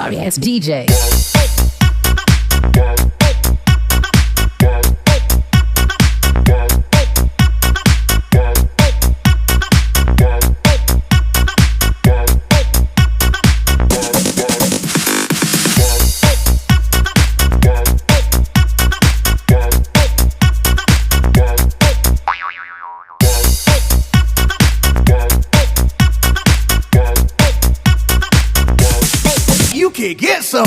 sorry ass DJ. You can get some.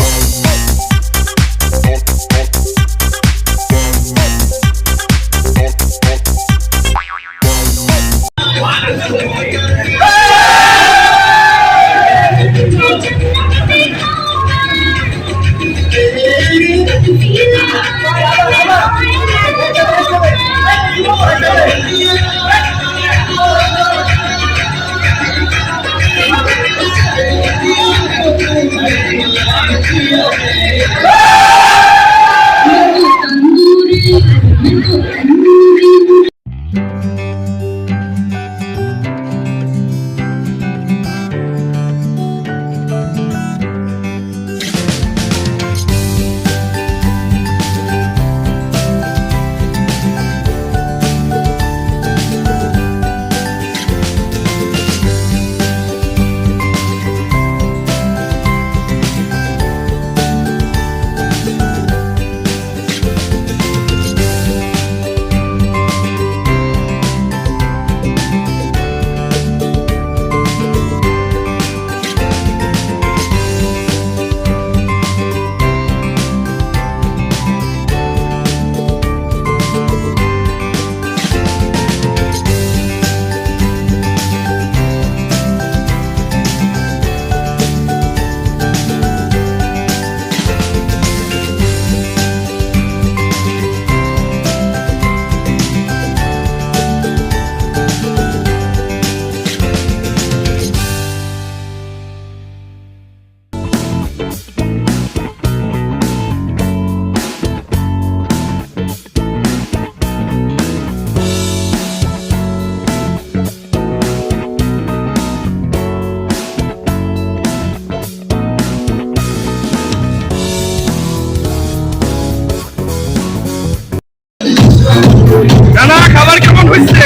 নানা খাবার কেমন হয়েছে?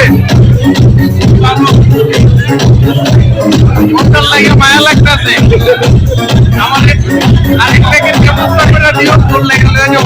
লাগে মায়া লাগতেছে আমাদের আরেক প্যাকেট কেমন করে দিও ফুল লেগে যাও।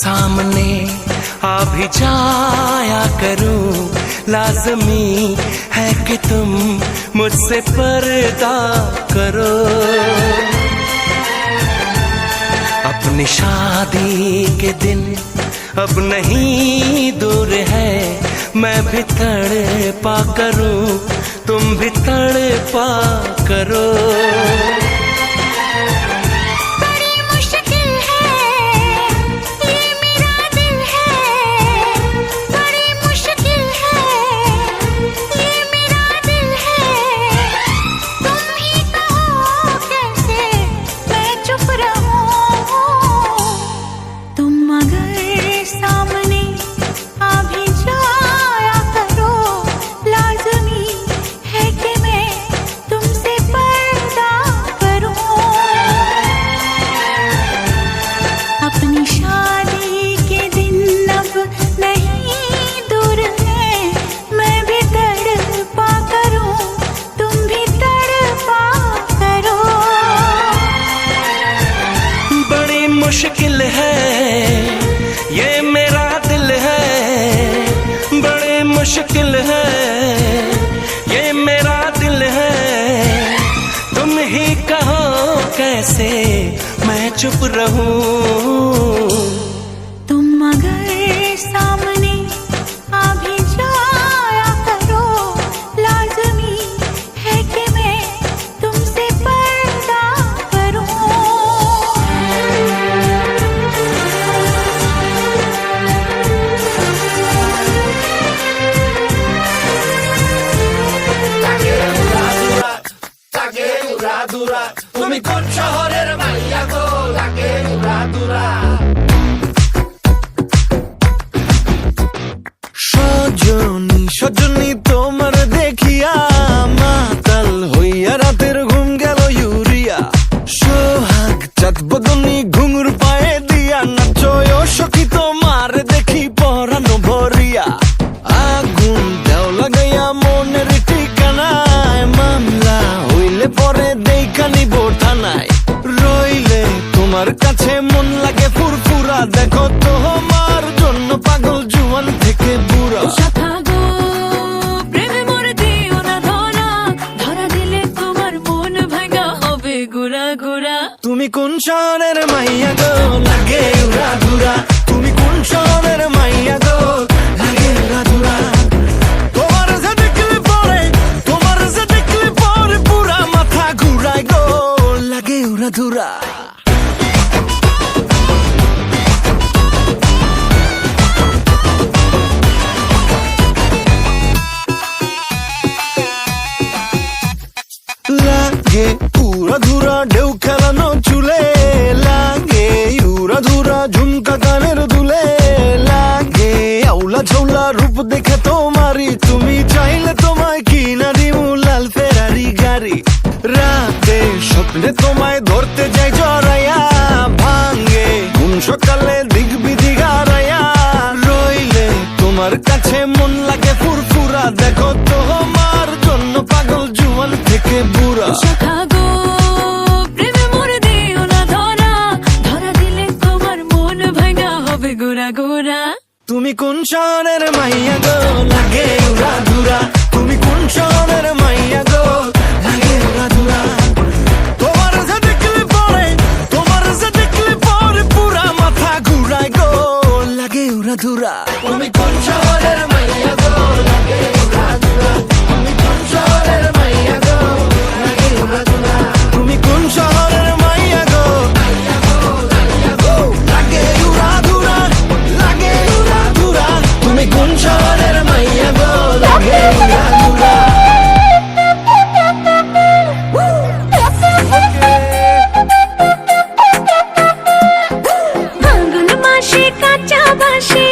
सामने आ भी जाया करूं, लाज़मी है कि तुम मुझसे पर्दा करो। अपनी शादी के दिन अब नहीं दूर है, मैं भी तड़पा करूं, तुम भी तड़पा करो। लाज़मी है कि मैं तुमसे पर्दा मुश्किल है, ये मेरा दिल है, बड़े मुश्किल है, ये मेरा दिल है। तुम ही कहो कैसे मैं चुप रहूं। तुम अगर सामने आ भी जाया करो, लाजमी है कि मैं तुमसे पर्दा करूं। তুমি কোন শহরের মাইয়া গো লাগে উড়াদুরা। সজনী সজনী তোমার দেখিয়া মাতাল হইয়া রাতের ঘুম গেল ইউরিয়া। সোহাগ চাঁদ বদনী ঘুঙুর পায়ে দিয়া নাচয় সখী তোমার দেখি পরানো ভরিয়া। আগুন দেও লাগাইয়া মনের ঠিকানায়, মামলা হইলে পরে দেখা নিব থানায়। রইলে তোমার কাছে মন লাগে ফুরফুরা, দেখো তোমার জন্য পাগল জুয়ান থেকে বুড়া। শাখা গো প্রেমে মরে দিও না ধরা, ধরা দিলে তোমার মন ভাঙা হবে গুড়া গুড়া। তুমি কোন শহরের মাইয়া গো লাগে উড়াদুরা। তুমি কোন শহরের মাইয়া গো লাগে উড়াদুরা। তোমার যে দেখলে পরে, তোমার যে দেখলে পরে পুরা মাথা ঘুরায় গো লাগে উড়াদুরা। লাগে উড়াধুরা ঢেউ খেলানো চুলে, লাগে উড়াধুরা ঝুমকা কানের দুলে, লাগে আউলা ঝৌলা রূপ দেখে তোমারি। তুমি চাইলে তোমায় কিনা দিমু লাল ফেরারি গাড়ি। রাতে স্বপ্নে তোমায় ধরতে যাই জড়াইয়া, ভাঙ্গে ঘুম সকালে দিক বিধি গারাইয়া। রইলে তোমার কাছে মন লাগে ফুরফুরা, দেখো তোমার জন্য পাগল জুয়ান থেকে বুড়া। শাখা গো প্রেমে মরে দিও না ধরা, ধরা দিলে তোমার মন ভাঙা হবে গুড়া গুড়া। তুমি কোন শহরের মাইয়া গো লাগে উড়াধুরা। তুমি কোন শহরের মাইয়া গো লাগে উড়াধুরা। তোমার যে দেখলে পরে, তোমার যে দেখলে পরে পুরা মাথা ঘুরায় গো লাগে উড়াধুরা। তুমি কোন শহরের মাইয়া গো লাগে উড়াধুরা। তুমি কোন শহরের মাইয়া গো লাগে উড়াধুরা। তুমি কোন শহরের মাইয়া গো লাগে উড়াধুরা, লাগে উড়াধুরা। তুমি কোন শহরের মাইয়া গো লাগে উড়াধুরা। ফাল্গুন মাসে কাঁচা বাসে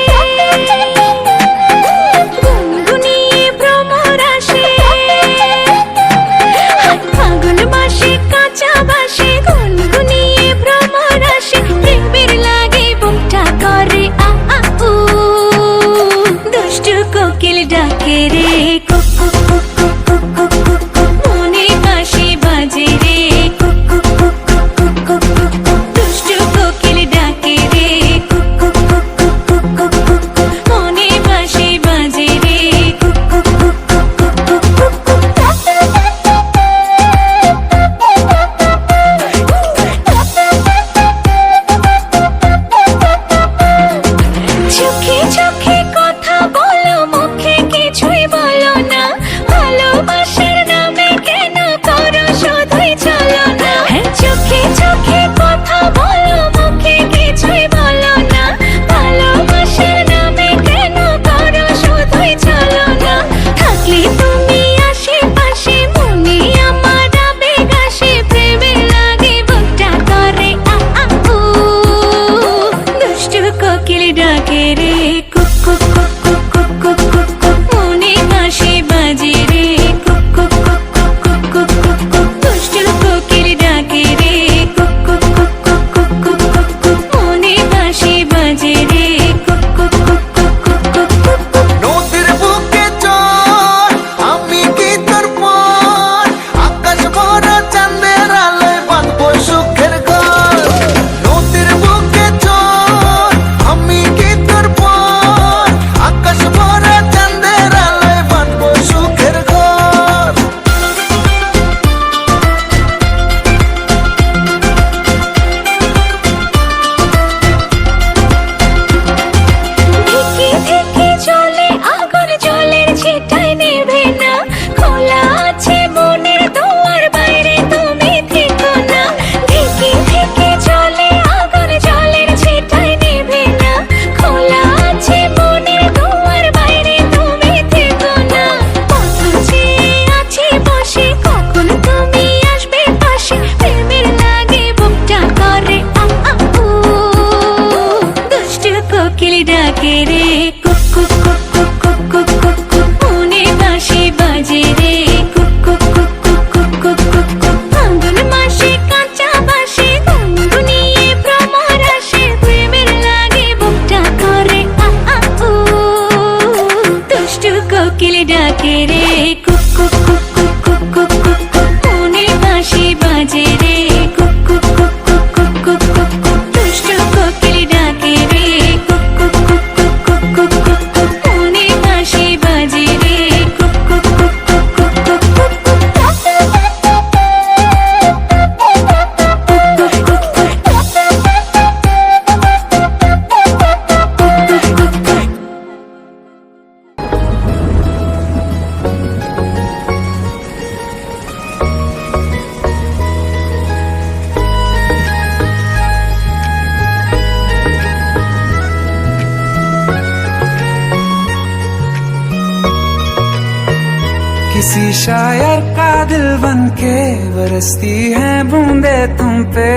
ডাকে রে কুক কুক কুক কুক কুক কুক কুক কুক মনে বাঁশি বাজে রে কুক কুক কুক কুক কুক কুক কুক কুক ফাল্গুন মাসে কাঁচা বাঁশি গুনগুনিয়ে ভ্রমর আসে প্রেমের লাগে বুকটা করে আ আ উ দুষ্টু কোকিল ডাকে রে কুক কুক কুক কুক কুক কুক কুক কুক মনে বাঁশি বাজে রে কুক কুক কুক কুক কুক কুক কুক কুক দুষ্টু কোকিল ডাকে রে কুক কুক কুক কুক কুক কুক কুক কুক মনে বাঁশি বাজে রে কুক কুক কুক কুক কুক কুক কুক किसी शायर का दिल बनके बरसती है बूंदे तुम पे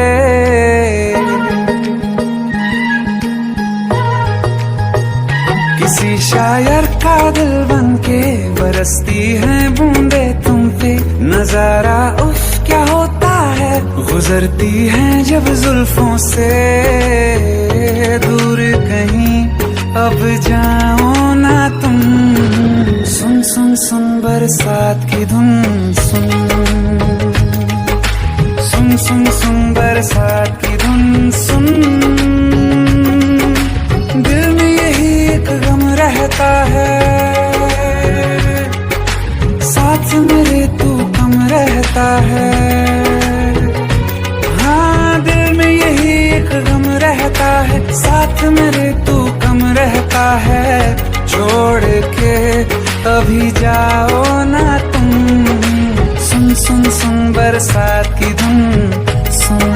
किसी शायर का दिल बनके बरसती है बूंदे तुम पे नजारा उफ क्या होता है गुजरती है जब जुल्फों से दूर कहीं अब जाओ ना तुम सुन सुन सुन बरसात की धुन सुन सुन सुन सुन बरसात की धुन सुन दिल में यही एक गम रहता है साथ मेरे तू कम रहता है हाँ दिल में यही एक गम रहता है साथ मेरे तू कम रहता है छोड़ के अभी जाओ ना तुम सुन सुन सुन बरसात की धुन सुन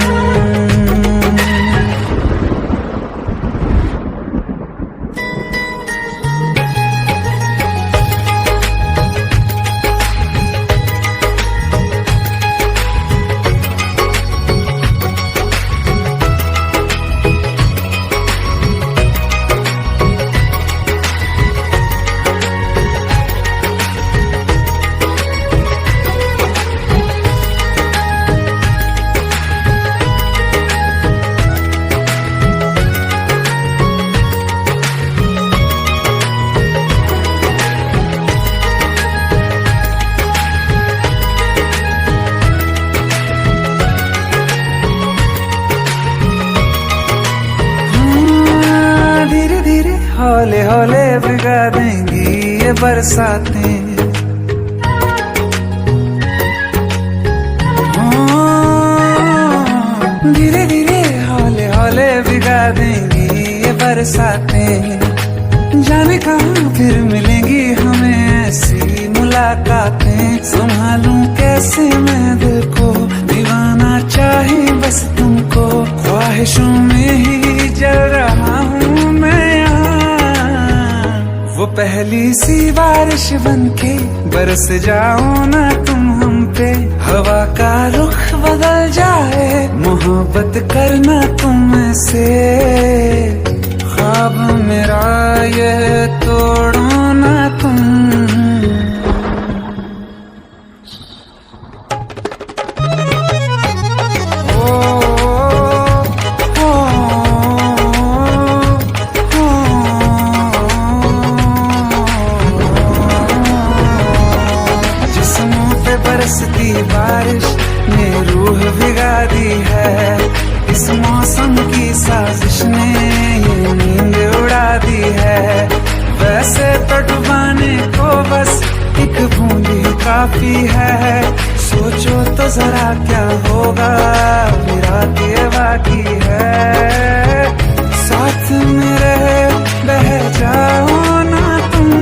हौले हौले भिगा देंगी ये बरसातें धीरे धीरे हौले हौले भिगा देंगी ये बरसातें जाने कहाँ फिर मिलेंगी हमें ऐसी मुलाकातें संभालूं कैसे मैं दिल को दीवाना चाहे बस तुमको ख्वाहिशों में ही जल रहा हूँ मैं वो पहली सी बारिश बनके बरस जाओ ना तुम हम पे हवा का रुख बदल जाए मोहब्बत करना तुम से ख्वाब मेरा ये तोड़ो ना तुम बरसती बारिश ने रूह भिगा दी है इस मौसम की साजिश ने ये नींद उड़ा दी है वैसे तो डुबाने को बस एक बूंद ही काफी है सोचो तो जरा क्या होगा मेरा के बाकी है साथ मेरे बह जाओ ना तुम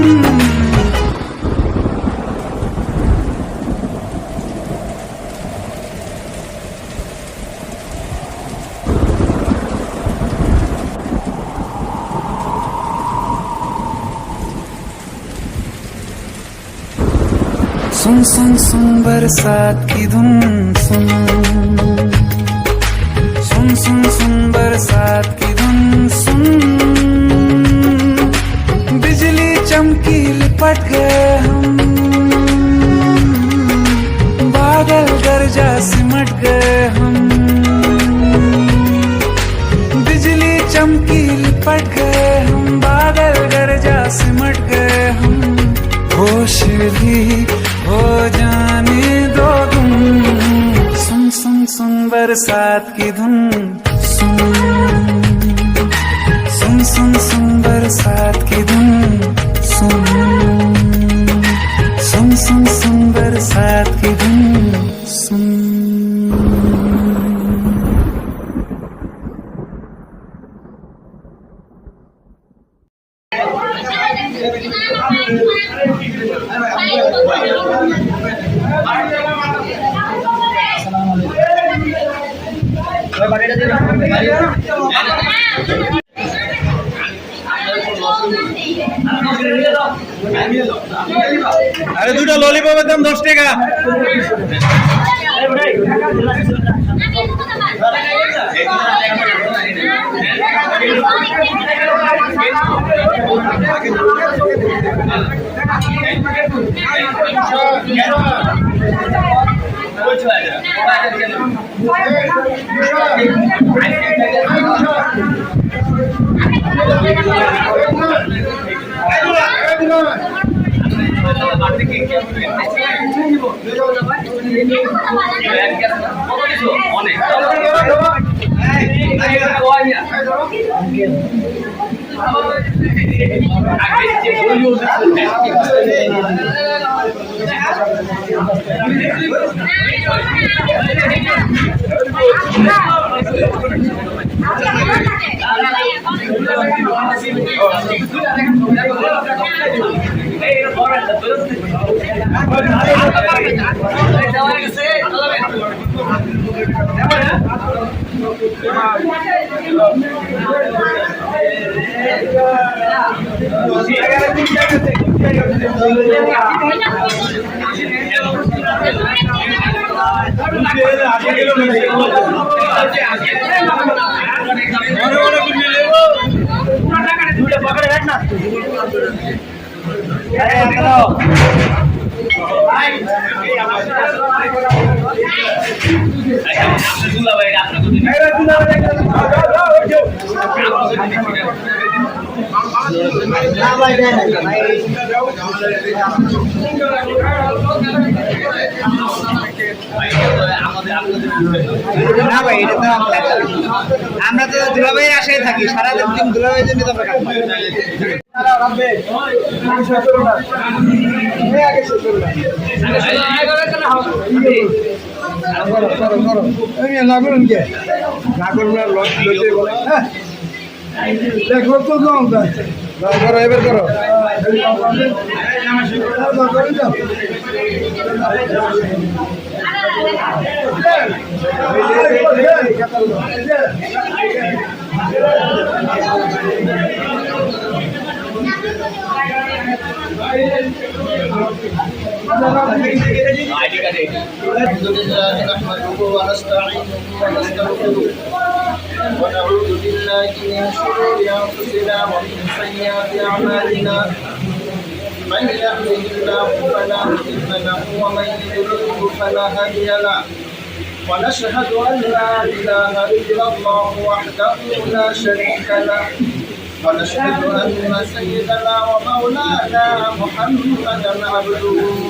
सुन सुन सुन बरसात की धुन सुन सुन सुन सुन बरसात की धुन सुन लिपट गए हम, बादल गरजा सिमट गए हम, बिजली चमकी लिपट गए हम, बादल गरजा सिमट गए हम, होश भी हो जाने दो तुम, सुन सुन सुन बरसात की धुन, सुन सुन सुन सुन बरसात की धुन, सुन सुन सुन सुन बरसात की धुन, सुन। আরে দুটো ললিপপের দাম 10 টাকা। না ভাই, এটা তো আমরা তো দুলাভাই আশায় থাকি, সারাদিন দুলাভাই জন্য তো ونعوذ بالله من شرور أنفسنا ومن سيئات أعمالنا من يهده الله فلا مضل له ومن يضلل فلا هادي له ونشهد أن لا إله إلا الله وحده لا شريك له ونشهد أن سيدنا ومولانا محمدا عبده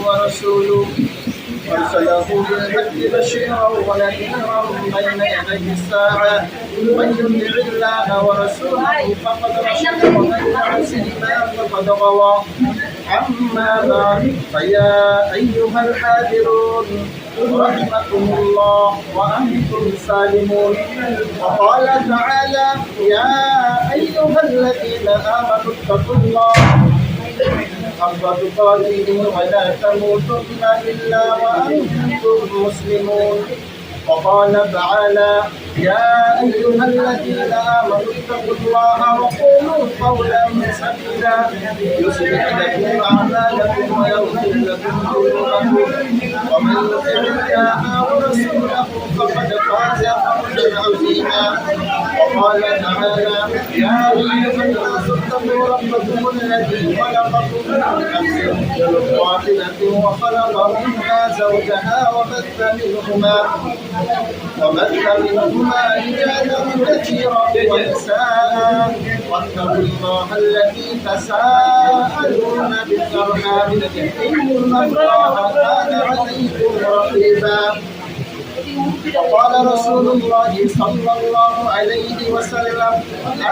ورسوله أرسله بالحق بشيرا ونذيرا بين يدي الساعة من يطع الله ورسوله فقد رشد ومن يعص الله فقد غوى أما بعد فيا أيها الحاضرون رحمكم الله وأنتم سالمون وقال تعالى يا أيها الذين آمنوا اتقوا الله حق تقاته ولا تموتن إلا وأنتم مسلمون وقال تعالى يا أيها الذين آمنوا اتقوا الله وقولوا قولا سديدا يصلح لكم أعمالكم ويغفر لكم ذنوبكم ومن يطع الله ورسوله فقد فاز فوزا عظيما قال تعالى يا أيها الناس اتقوا ربكم الذي خلقكم من نفس واحدة وخلق منها زوجها وبث منهما رجالا كثيرا ونساء واتقوا الله الذي تساءلون بالأرحام إن الله كان عليكم رقيبا وقال رسول الله صلى الله عليه وسلم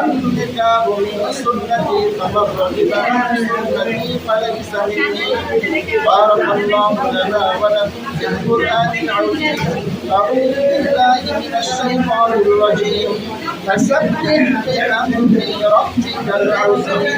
النكاح من سنتي فمن رغب عن سنتي فليس مني بارك الله لنا ولكم في القرآن العظيم أعوذ بالله من الشيطان الرجيم فسبح بحمد ربك العظيم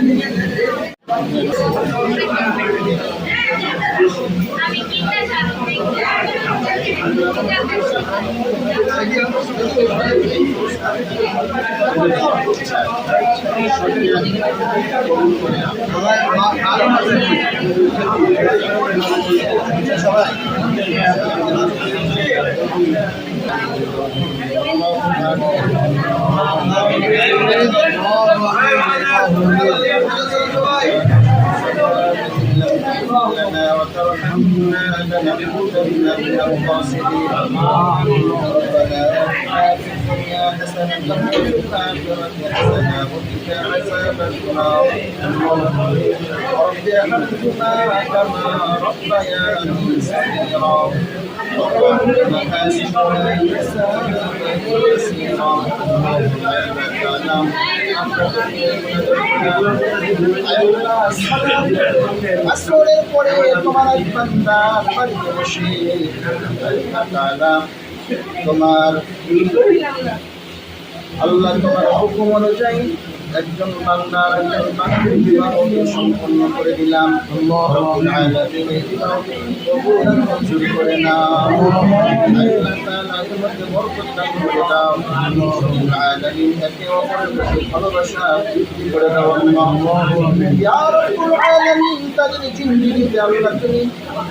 لنا وترحمنا لنكونن من الخاسرين ربنا آتنا في الدنيا حسنة وفي الآخرة حسنة وقنا عذاب النار رب ارحمهما كما ربياني صغيرا اللهم آسفنا يسيرا আসরের পরে তোমার এক বান্দা বাড়িতে বসে আল্লাহ তাআলা তোমার হুকুম অনুযায়ী একজন বান্দার একজন বান্দির বিবাহকে সম্পন্ন করে দিলাম। রব্বুল আলামিন এই বিবাহকে কবুল আর মঞ্জুর করে নাও। আল্লাহ তাআলা এর মধ্যে বরকত দান করে দাও। রব্বুল আলামিন একে অপরের প্রতি ভালোবাসা বৃদ্ধি করে দাও। ইয়া রব্বুল আলামিন তাদের জিন্দেগিতে আল্লাহ তুমি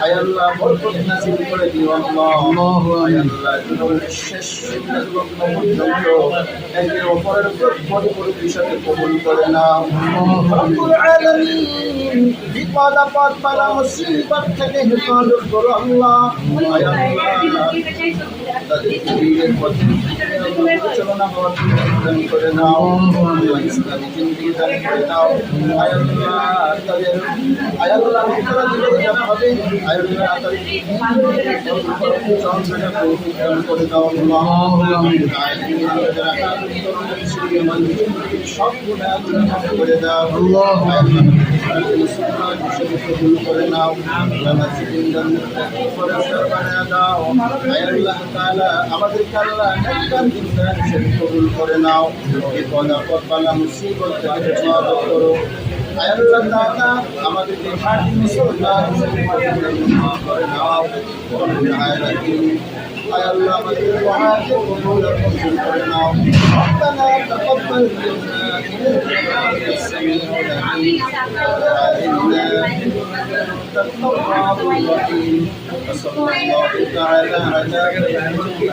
আয় আল্লাহ বরকত নাযিল করে দিও। আল্লাহ আয় আল্লাহ জীবনের শেষ লগ্ন পর্যন্ত একে অপরের প্রতি সাথে কবুল করে নাও। রব্বুল আলামিন বিপদ আপদ বালা মুসিবত থেকে হেফাজত করো আল্লাহ। আয় আল্লাহ তাদের জীবনের পথে পরিচালনা হওয়ার দান করে নাও। ইসলামী জিন্দেগি দান করে নাও। আয় আল্লাহ তাদের আয় আল্লাহ ভিতরে জীবন যারা হবে আয় আল্লাহ তাদের চন্দ্রটা দান করে দাও। আল্লাহ সব গুনাহ মাফ করে দাও। আল্লাহ কবুল করে নাও। নামাজি জিন্দাকে ফরজদার বানায়া দাও। আয় আল্লাহ তাআলা আমাদেরকে আল্লাহ নেককার জিন্দা হিসেবে কবুল করে নাও। বিপদ আপদ বালা মুসিবত থেকে হেফাজত করো। আয় আল্লাহ তাআলা আমাদেরকে খাঁটি মুসলমান হিসেবে কবুল করে নাও। রব্বুল আলামিন আয় আল্লাহ আমাদের দুআকে কবুল আর মঞ্জুর করে নাও। রব্বানা তাকাব্বাল মিন্না ইন্নাকা আনতাস সামিউল আলিম وآتنا إنك التواب الرحيم وصلى الله تعالى على نبينا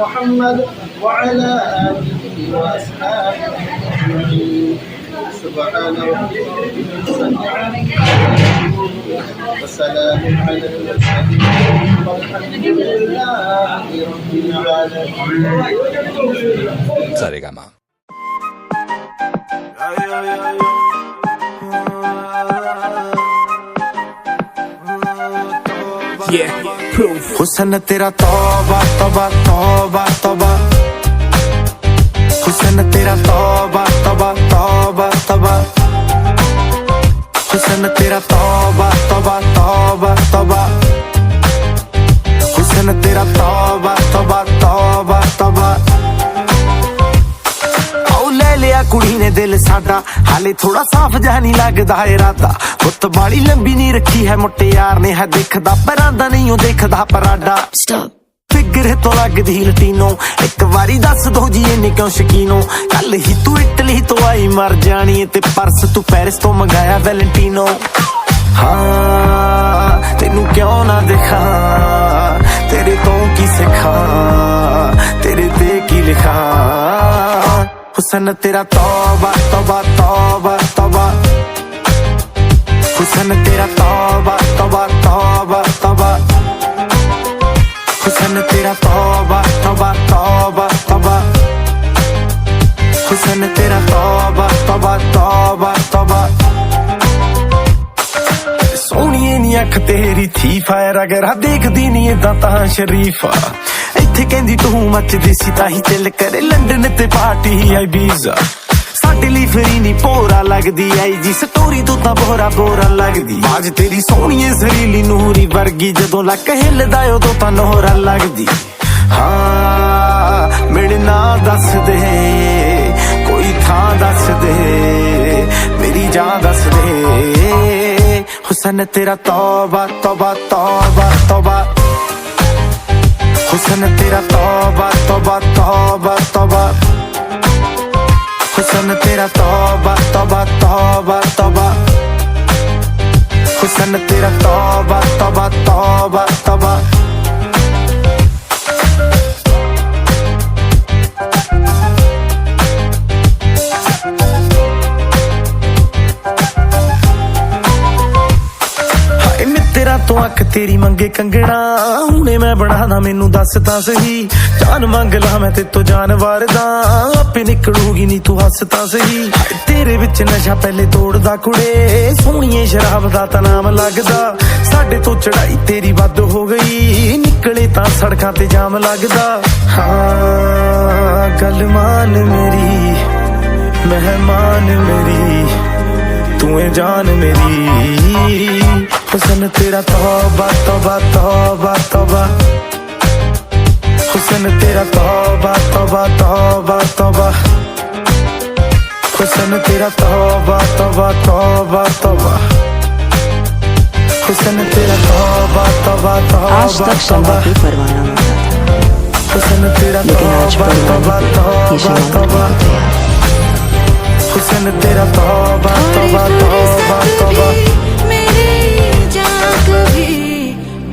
محمد وعلى آله وأصحابه أجمعين سبحان ربك رب العزة عما يصفون وسلام على المرسلين والحمد لله رب العالمين. Saregama. हुस्न तेरा तौबा तौबा तौबा तौबा हुस्न तेरा तौबा तौबा तौबा तौबा हुस्न तेरा तौबा तौबा तौबा तौबा हुस्न तेरा तौबा तौबा तौबा तौबा लिया कुड़ी ने दिल साडा हाले थोड़ा साफ जा नहीं लगदा इरादा बुत बाली लंबी नहीं रखी है मुट्टे यार ने है देखदा परांदा नहीं देखदा पराडा फिगर तो लगदी लटीनो एक बारी दस दो जी इन्नी क्यों शकीनो कल ही तू इटली तो आई मर जानी ते परस तू पेरिस तो मंगाया वैलेंटिनो हाँ तेनू क्यों ना दिखा तेरे तो की सिखा तेरे ते की लिखा हुसन तेरा तौबा तौबा तौबा तौबा हुसन तेरा तौबा तौबा तौबा तौबा हुसन तेरा तौबा तौबा तौबा तौबा हुसन तेरा तौबा तौबा तौबा तौबा सोहणीए नी अख तेरी थी फायर अगर देखदी नी इदां तां शरीफा इत्थे कहंदी तू मचदी सी ताही दिल करे लंडन ते पार्टी आई बीजा साडे लई फ्री नी पोरा लगदी आई जी स्टोरी तू तां बोरा बोरा लगदी आज तेरी सोहणीए जरीली नूरी वर्गी जदों लक हिलदा उदों तां नोहरा लगदी हाँ मिलना दस दे कोई थां दस दे मेरी जान दस दे हुसन तेरा तौबा तौबा तौबा तौबा हुसन तेरा तौबा तौबा तौबा तौबा हुसन तेरा तौबा तौबा तौबा तौबा हुसन तेरा तौबा तौबा तौबा तौबा तो अख तेरी मंगे कंगना हुणे मैं बनाना मैनू दस तां सही जान मंग ला मैं ते तो जानवर दा आपे निकलूगी नी तू हस तां सही तेरे विच नशा पहले तोड़दा कुड़े सोहणीए शराब दा तां नाम लगदा साडे तो चढ़ाई तेरी वध हो गई निकले तां सड़कां ते जाम लगदा हाँ गल मान मेरी मेहमान मेरी तू है जान मेरी हुसन तेरा तौबा तौबा तौबा तौबा हुसन तेरा तौबा तौबा तौबा तौबा हुसन तेरा तौबा तौबा तौबा तौबा हुसन तेरा तौबा तौबा आज तौबा तक शमा की परवाना होता था, हुसन तेरा लेकिन आज तौबा परवाने तौबा पे ये तौबा शमा तौबा नहीं होते हैं। हुसन तेरा तौबा तौबा तौबा तौबा मेरे जाग भी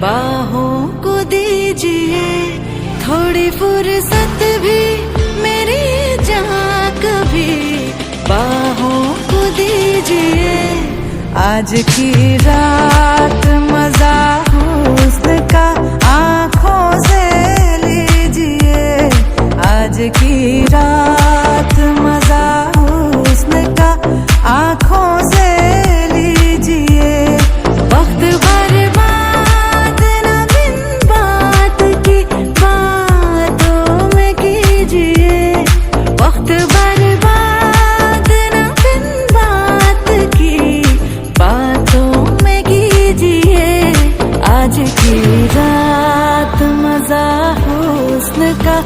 बाहों को दीजिए थोड़ी फुर्सत भी मेरी जाग भी बाहों को दीजिए आज की रात मजा हुस्न का आँखों से लीजिए आज की रात मजा हुस्न का आँखों से लीजिए वक्त बर्बाद न बिन बात की बातों में कीजिए वक्त बर्बाद न बिन बात की बातों में कीजिए आज की रात मजा हुस्न का